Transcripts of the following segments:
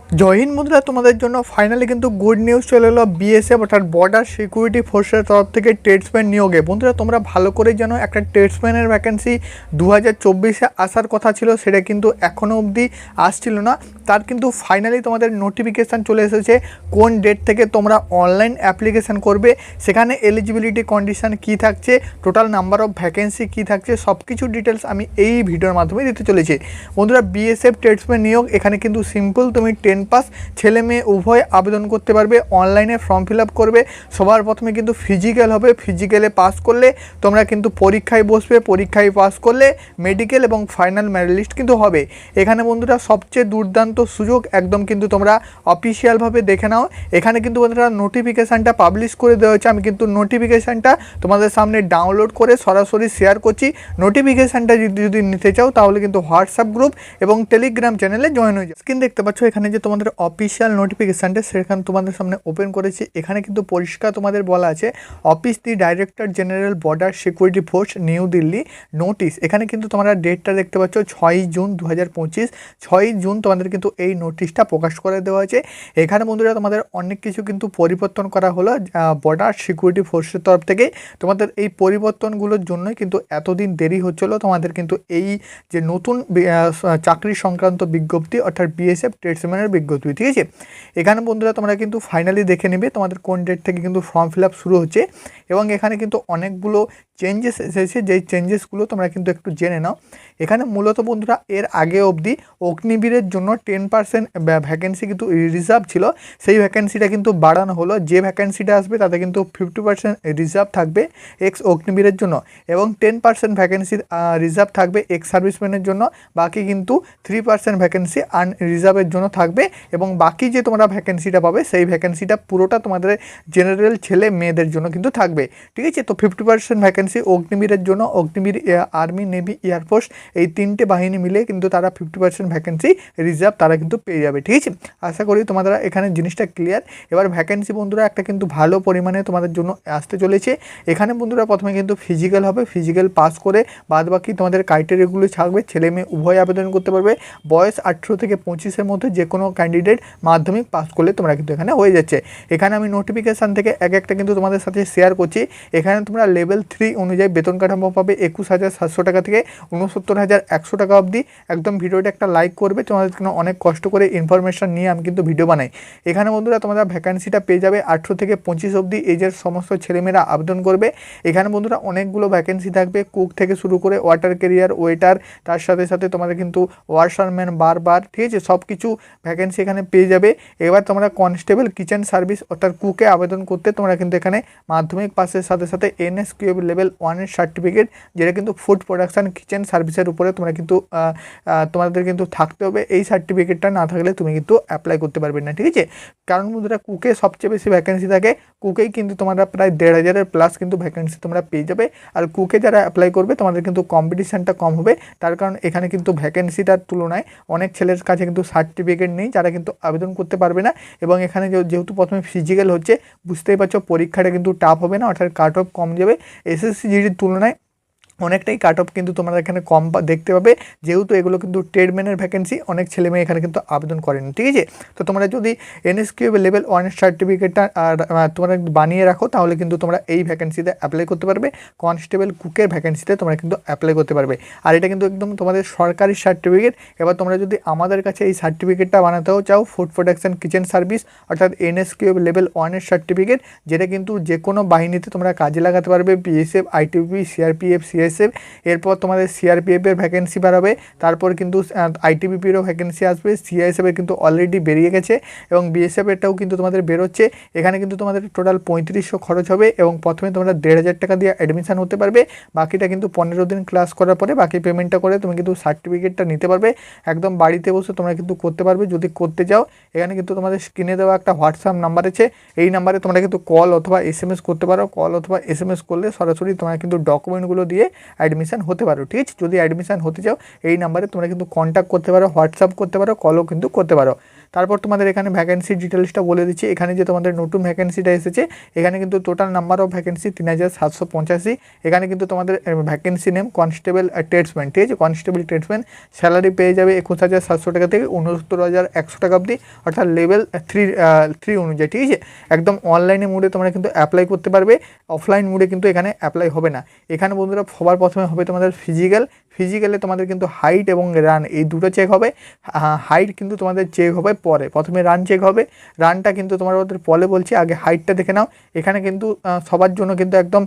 জয় হিন্দ বন্ধুরা, তোমাদের জন্য ফাইনালি কিন্তু গুড নিউজ চলে এলো বিএসএফ অর্থাৎ বর্ডার সিকিউরিটি ফোর্সের তরফ থেকে ট্রেডসম্যান নিয়োগে। বন্ধুরা তোমরা ভালো করেই জানো একটা ট্রেডসম্যানের ভ্যাকেন্সি 2024-এ আসার কথা ছিল, সেটা কিন্তু এখনও অবধি আসছিল না। তার কিন্তু ফাইনালি তোমাদের নোটিফিকেশান চলে এসেছে কোন ডেট থেকে তোমরা অনলাইন অ্যাপ্লিকেশান করবে, সেখানে এলিজিবিলিটি কন্ডিশান কী থাকছে, টোটাল নাম্বার অফ ভ্যাকেন্সি কী থাকছে, সব কিছু ডিটেলস আমি এই ভিডিওর মাধ্যমে দিতে চলেছি। বন্ধুরা বিএসএফ ট্রেডসম্যান নিয়োগ, এখানে কিন্তু সিম্পল তুমি 10 পাস ছেলে মেয়ে উভয় আবেদন করতে পারবে, অনলাইনে ফর্ম ফিল আপ করবে। সবার প্রথমে কিন্তু ফিজিক্যাল হবে, ফিজিক্যালে পাস করলে তোমরা কিন্তু পরীক্ষায় বসবে, পরীক্ষায় পাস করলে মেডিকেল এবং ফাইনাল মেরিট লিস্ট কিন্তু হবে। এখানে বন্ধুরা সবচেয়ে দুর্দান্ত সুযোগ, একদম কিন্তু তোমরা অফিসিয়ালভাবে দেখে নাও। এখানে কিন্তু বন্ধুরা নোটিফিকেশানটা পাবলিশ করে দেওয়া হয়েছে, আমি কিন্তু নোটিফিকেশানটা তোমাদের সামনে ডাউনলোড করে সরাসরি শেয়ার করছি। নোটিফিকেশানটা যদি নিতে চাও তাহলে কিন্তু হোয়াটসঅ্যাপ গ্রুপ এবং টেলিগ্রাম চ্যানেলে জয়েন হয়ে যায়। স্ক্রিন দেখতে পাচ্ছ এখানে যে তোমাদের অফিসিয়াল নোটিফিকেশানটা সেখানে তোমাদের সামনে ওপেন করেছি। এখানে কিন্তু পরিষ্কার তোমাদের বলা আছে অফিস দি director general border security force new Delhi notice. এখানে কিন্তু তোমরা ডেটটা দেখতে পাচ্ছ 6 জুন 2025। 6 জুন তোমাদের কিন্তু এই নোটিশটা প্রকাশ করে দেওয়া হয়েছে। এখানে বন্ধুরা তোমাদের অনেক কিছু কিন্তু পরিবর্তন করা হলো বর্ডার সিকিউরিটি ফোর্সের তরফ থেকে। তোমাদের এই পরিবর্তনগুলোর জন্যই কিন্তু এতদিন দেরি হচ্ছিলো তোমাদের কিন্তু এই যে নতুন চাকরি সংক্রান্ত বিজ্ঞপ্তি অর্থাৎ বিএসএফ ট্রেডসম্যানের বিজ্ঞপ্তি, ঠিক আছে। এখানে বন্ধুরা তোমরা কিন্তু ফাইনালি দেখে নেবে তোমাদের কোন ডেট থেকে কিন্তু ফর্ম ফিল আপ শুরু হচ্ছে, এবং এখানে কিন্তু অনেকগুলো চেঞ্জেস এসেছে, যেই চেঞ্জেসগুলো তোমরা কিন্তু একটু জেনে নাও। এখানে মূলত বন্ধুরা এর আগে অবধি অগ্নিবীরের জন্য 10% ভ্যাকেন্সি কিন্তু রিজার্ভ ছিল, সেই ভ্যাকেন্সিটা কিন্তু বাড়ানো হলো। যে ভ্যাকেন্সিটা আসবে তাতে কিন্তু 50% রিজার্ভ থাকবে এক্স অগ্নিবীরের জন্য, এবং 10% ভ্যাকেন্সি রিজার্ভ থাকবে এক্স সার্ভিসম্যানের জন্য। বাকি কিন্তু 3% ভ্যাকেন্সি আনরিজার্ভের জন্য থাকবে, এবং বাকি যে তোমরা ভ্যাকেন্সিটা পাবে সেই ভ্যাকেন্সিটা পুরোটা তোমাদের জেনারেল ছেলে মেয়েদের জন্য কিন্তু থাকবে, ঠিক আছে। তো 50% ভ্যাকেন্সি অগ্নিবীরের জন্য, অগ্নিবীর আর্মি নেভি এয়ারফোর্স এই তিনটে বাহিনী মিলে কিন্তু তারা 50% ভ্যাকেন্সি রিজার্ভ তারা কিন্তু পেয়ে যাবে, ঠিক আছে। আশা করি তোমাদের এখানে জিনিসটা ক্লিয়ার। এবার ভ্যাকেন্সি বন্ধুরা একটা কিন্তু ভালো পরিমাণে তোমাদের জন্য আসতে চলেছে। এখানে বন্ধুরা প্রথমে কিন্তু ফিজিক্যাল হবে, ফিজিক্যাল পাস করে বাদ বাকি তোমাদের ক্রাইটেরিয়াগুলো থাকবে, ছেলে মেয়ে উভয় আবেদন করতে পারবে। বয়স 18 থেকে 25-এর মধ্যে যে কোনো ক্যান্ডিডেট মাধ্যমিক পাস করলে তোমরা কিন্তু এখানে হয়ে যাচ্ছে। এখানে আমি নোটিফিকেশান থেকে এক একটা কিন্তু তোমাদের সাথে শেয়ার করছি। এখানে তোমরা লেভেল 3 অনুযায়ী বেতন কাঠামো পাবে 21,700 টাকা থেকে 69,100 টাকা অবধি। একদম ভিডিওটা একটা লাইক করবে, তোমাদের জন্য অনেক কষ্ট করে ইনফরমেশান নিয়ে আমি কিন্তু ভিডিও বানাই। এখানে বন্ধুরা তোমরা ভ্যাকেন্সিটা পেয়ে যাবে 18 থেকে 25 অবধি এজের সমস্ত ছেলেমেয়েরা আবেদন করবে। এখানে বন্ধুরা অনেকগুলো ভ্যাকেন্সি থাকবে, কুক থেকে শুরু করে ওয়াটার ক্যারিয়ার, ওয়েটার, তার সাথে সাথে তোমাদের কিন্তু ওয়াশারম্যান, বারবার, ঠিক আছে, সব কিছু ভ্যাকেন্সি এখানে পেয়ে যাবে। এবার তোমরা কনস্টেবল কিচেন সার্ভিস অর্থাৎ কুকে আবেদন করতে তোমরা কিন্তু এখানে মাধ্যমিক পাসের সাথে সাথে NSQF লেভেল 1-এর সার্টিফিকেট, যেটা কিন্তু ফুড প্রোডাকশান কিচেন সার্ভিসের উপরে তোমরা কিন্তু তোমাদের কিন্তু থাকতে হবে। এই সার্টিফিকেটটা না থাকলে তুমি কিন্তু অ্যাপ্লাই করতে পারবে না, ঠিক আছে। কারণ বন্ধুরা কুকে সবচেয়ে বেশি ভ্যাকেন্সি থাকে, কুকেই কিন্তু তোমরা প্রায় 1,500-এর প্লাস কিন্তু ভ্যাকেন্সি তোমরা পেয়ে যাবে। আর কুকে যারা অ্যাপ্লাই করবে তোমাদের কিন্তু কম্পিটিশানটা কম হবে, তার কারণ এখানে কিন্তু ভ্যাকেন্সিটার তুলনায় অনেক ছেলের কাছে কিন্তু সার্টিফিকেট নেই, যারা কিন্তু আবেদন করতে পারবে না। এবং এখানে যেহেতু প্রথমে ফিজিক্যাল হচ্ছে, বুঝতেই পারছো পরীক্ষাটা কিন্তু টাফ হবে না, অর্থাৎ কাট অফ কম যাবে। SSC জিডির তুলনায় অনেকটাই কাট অফ কিন্তু তোমরা এখানে কম দেখতে পাবে, যেহেতু এগুলো কিন্তু ট্রেডম্যানের ভ্যাকেন্সি, অনেক ছেলেমেয়ে এখানে কিন্তু আবেদন করেনি, ঠিক আছে। তো তোমরা যদি NSQF লেভেল 1-এর সার্টিফিকেটটা তোমরা বানিয়ে রাখো তাহলে কিন্তু তোমরা এই ভ্যাকেন্সিতে অ্যাপ্লাই করতে পারবে। কনস্টেবল কুকের ভ্যাকেন্সিতে তোমরা কিন্তু অ্যাপ্লাই করতে পারবে। আর এটা কিন্তু একদম তোমাদের সরকারি সার্টিফিকেট। এবার তোমরা যদি আমাদের কাছে এই সার্টিফিকেটটা বানাতেও চাও, ফুড প্রোডাকশান কিচেন সার্ভিস অর্থাৎ NSQF লেভেল 1-এর সার্টিফিকেট, যেটা কিন্তু যে কোনো বাহিনীতে তোমরা কাজে লাগাতে পারবে, BSF, ITBP, CRPF, এরপর তোমাদের CRPF-এর ভ্যাকেন্সি বাড়াবে, তারপর কিন্তু ITBP-রও ভ্যাকেন্সি আসবে, CISF-এর কিন্তু অলরেডি বেরিয়ে গেছে, এবং BSF-এরটাও কিন্তু তোমাদের বেরোচ্ছে। এখানে কিন্তু তোমাদের টোটাল 3500 খরচ হবে, এবং প্রথমে তোমরা 1,500 টাকা দিয়ে অ্যাডমিশান হতে পারবে। বাকিটা কিন্তু 15 দিন ক্লাস করার পরে বাকি পেমেন্টটা করে তুমি কিন্তু সার্টিফিকেটটা নিতে পারবে। একদম বাড়িতে বসে তোমরা কিন্তু করতে পারবে যদি করতে চাও। এখানে কিন্তু তোমাদের স্ক্রিনে দেওয়া একটা হোয়াটসঅ্যাপ নাম্বার আছে, এই নাম্বারে তোমরা কিন্তু কল অথবা SMS করতে পারো। কল অথবা SMS করলে সরাসরি তোমরা কিন্তু ডকুমেন্টগুলো দিয়ে অ্যাডমিশান হতে পারো, ঠিক আছে। যদি অ্যাডমিশান হতে চাও এই নাম্বারে তোমরা কিন্তু কন্ট্যাক্ট করতে পারো, হোয়াটসঅ্যাপ করতে পারো, কলও কিন্তু করতে পারো। তারপর তোমাদের এখানে ভ্যাকেন্সি ডিটেলসটা বলে দিচ্ছি। এখানে যে তোমাদের নতুন ভ্যাকেন্সিটা এসেছে, এখানে কিন্তু টোটাল নাম্বার অফ ভ্যাকেন্সি 3785। এখানে কিন্তু তোমাদের ভ্যাকেন্সি নেম কনস্টেবল ট্রেডসম্যান, ঠিক আছে, কনস্টেবল ট্রেডসম্যান। স্যালারি পেয়ে যাবে 21700 টাকা থেকে 69100 টাকা অবধি, অর্থাৎ লেভেল 3 অনুযায়ী, ঠিক আছে। একদম অনলাইনে মোডে তোমরা কিন্তু অ্যাপ্লাই করতে পারবে, অফলাইন মোডে কিন্তু এখানে অ্যাপ্লাই হবে না। এখানে বন্ধুরা সবার প্রথমে হবে তোমাদের ফিজিক্যালে তোমাদের কিন্তু হাইট এবং রান এই দুটো চেক হবে। হাইট কিন্তু তোমাদের চেক হবে পরে, প্রথমে রান চেক হবে। রানটা কিন্তু তোমাদের পরে বলছি, আগে হাইটটা দেখে নাও। এখানে কিন্তু সবার জন্য কিন্তু একদম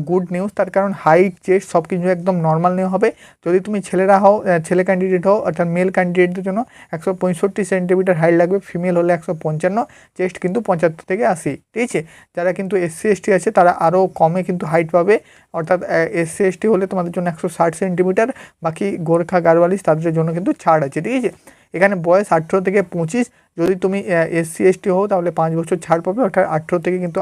গুড নিউজ, তার কারণ হাইট চেস্ট সব কিছু একদম নর্মাল নেওয়া হবে। যদি তুমি ছেলেরা হও, ছেলে ক্যান্ডিডেট হও, অর্থাৎ মেল ক্যান্ডিডেটদের জন্য 165 সেন্টিমিটার হাইট লাগবে, ফিমেল হলে 155, চেস্ট কিন্তু 75 থেকে 80, ঠিক আছে। যারা কিন্তু SC ST আছে তারা আরও কমে কিন্তু হাইট পাবে, অর্থাৎ SC ST হলে তোমাদের জন্য 160 সেন্টিমিটার, বাকি গোর্খা গাড়ওয়ালিস তাদের জন্য কিন্তু ছাড় আছে, ঠিক আছে। এখানে বয়স 18 থেকে 25, যদি তুমি SC ST হও তাহলে 5 বছর ছাড় পাবে, অর্থাৎ 18 থেকে কিন্তু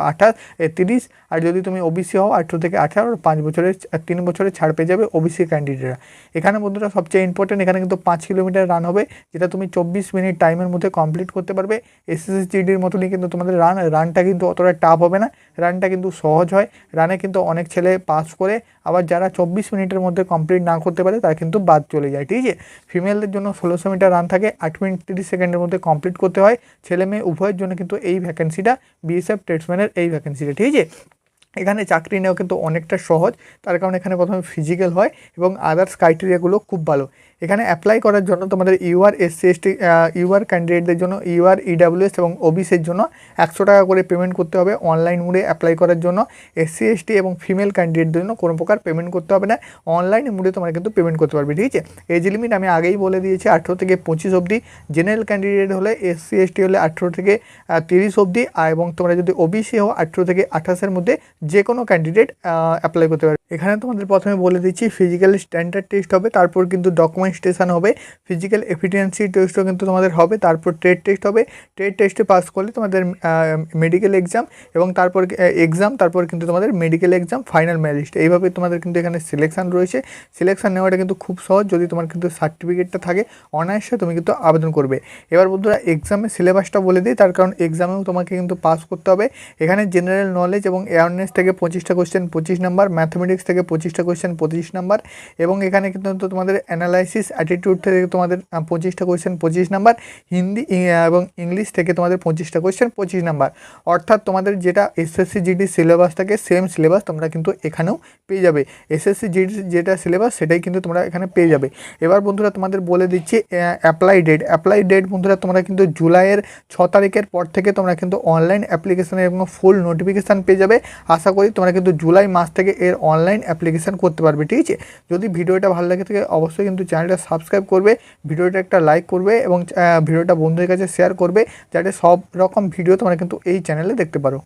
30। আর যদি তুমি OBC হও 18 থেকে 18, 5 বছরের 3 বছরের ছাড় পেয়ে যাবে OBC ক্যান্ডিডেটরা। এখানে বন্ধুরা সবচেয়ে ইম্পর্টেন্ট, এখানে কিন্তু 5 কিলোমিটার রান হবে, যেটা তুমি 24 মিনিট টাইমের মধ্যে কমপ্লিট করতে পারবে। SSC GDর মতনই কিন্তু তোমাদের রানটা কিন্তু অতটা টাফ হবে না, রানটা কিন্তু সহজ হয়। রানে কিন্তু অনেক ছেলে পাস করে, আবার যারা 24 মিনিটের মধ্যে কমপ্লিট না করতে পারে তারা কিন্তু বাদ চলে যায়, ঠিক আছে। ফিমেলদের জন্য 1600 মিটার রান থাকে, 8 মিনিট 30 সেকেন্ডের মধ্যে কমপ্লিট করতে হয়। ছেলে মেয়ে উভয়ের জন্য কিন্তু এই ভ্যাকেন্সিটা, BSF ট্রেডসম্যানের এই ভ্যাকেন্সিটা, ঠিক আছে। এখানে চাকরি নেওয়া কিন্তু অনেকটা সহজ, তার কারণ এখানে প্রথমে ফিজিক্যাল হয় এবং আদার্স ক্রাইটেরিয়াগুলো খুব ভালো। এখানে অ্যাপ্লাই করার জন্য তোমাদের UR SC ST UR ক্যান্ডিডেটদের জন্য, UR EWS এবং OBCর জন্য 100 টাকা করে পেমেন্ট করতে হবে অনলাইন মোডে অ্যাপ্লাই করার জন্য। SC ST এবং ফিমেল ক্যান্ডিডেটদের জন্য কোনো প্রকার পেমেন্ট করতে হবে না, অনলাইন মোডে তোমরা কিন্তু পেমেন্ট করতে পারবে, ঠিক আছে। এজ লিমিট আমি আগেই বলে দিয়েছি 18 থেকে 25 অবধি। জেনারেল ক্যান্ডিডেট হলে SC ST হলে 18 থেকে 30 অবধি, এবং তোমরা যদি OBC হও 18 থেকে 28-এর মধ্যে যে কোনো ক্যান্ডিডেট অ্যাপ্লাই করতে পারবে। এখানে তোমাদের প্রথমে বলে দিচ্ছি ফিজিক্যাল স্ট্যান্ডার্ড টেস্ট হবে, তারপর কিন্তু ডকুমেন্টেশন হবে, ফিজিক্যাল এফিসিয়েন্সি টেস্টও কিন্তু তোমাদের হবে, তারপর ট্রেড টেস্ট হবে। ট্রেড টেস্টে পাস করলে তোমাদের মেডিকেল এক্সাম, এবং তারপর তারপর কিন্তু তোমাদের মেডিকেল এক্সাম, ফাইনাল মেরিট, এইভাবে তোমাদের কিন্তু এখানে সিলেকশান রয়েছে। সিলেকশান নেওয়াটা কিন্তু খুব সহজ, যদি তোমার কিন্তু সার্টিফিকেটটা থাকে অনায়াসে তুমি কিন্তু আবেদন করবে। এবার বন্ধুরা এক্সামের সিলেবাসটা বলে দিই, তার কারণ এক্সামেও তোমাকে কিন্তু পাস করতে হবে। এখানে জেনারেল নলেজ এবং অ্যাওয়ারনেস থেকে 25টা কোয়েশ্চেন 25 নাম্বার, ম্যাথমেটিক্স থেকে 25টা কোয়েশ্চেন 25 নাম্বার, এবং এখানে কিন্তু তোমাদের অ্যানালাইসিস অ্যাটিটিউড থেকে তোমাদের 25টা কোয়েশ্চেন 25 নাম্বার, হিন্দি এবং ইংলিশ থেকে তোমাদের 25টা কোয়েশ্চেন 25 নাম্বার। অর্থাৎ তোমাদের যেটা SSC GD সিলেবাস থাকে সেম সিলেবাস তোমরা কিন্তু এখানেও পেয়ে যাবে। SSC GD যেটা সিলেবাস সেটাই কিন্তু তোমরা এখানে পেয়ে যাবে। এবার বন্ধুরা তোমাদের বলে দিচ্ছি অ্যাপ্লাই ডেট বন্ধুরা, তোমরা কিন্তু জুলাইয়ের 6 তারিখের পর থেকে তোমরা কিন্তু অনলাইন অ্যাপ্লিকেশানের এবং ফুল নোটিফিকেশান পেয়ে যাবে। আশা করি তোমরা কিন্তু জুলাই মাস থেকে এর অনলাইন অ্যাপ্লিকেশান করতে পারবে, ঠিক আছে। যদি ভিডিওটা ভালো লাগে থাকে অবশ্যই কিন্তু চ্যানেলটা সাবস্ক্রাইব করবে, ভিডিওটা একটা লাইক করবে, এবং ভিডিওটা বন্ধুদের কাছে শেয়ার করবে, যাতে সব রকম ভিডিও তোমরা কিন্তু এই চ্যানেলে দেখতে পারো।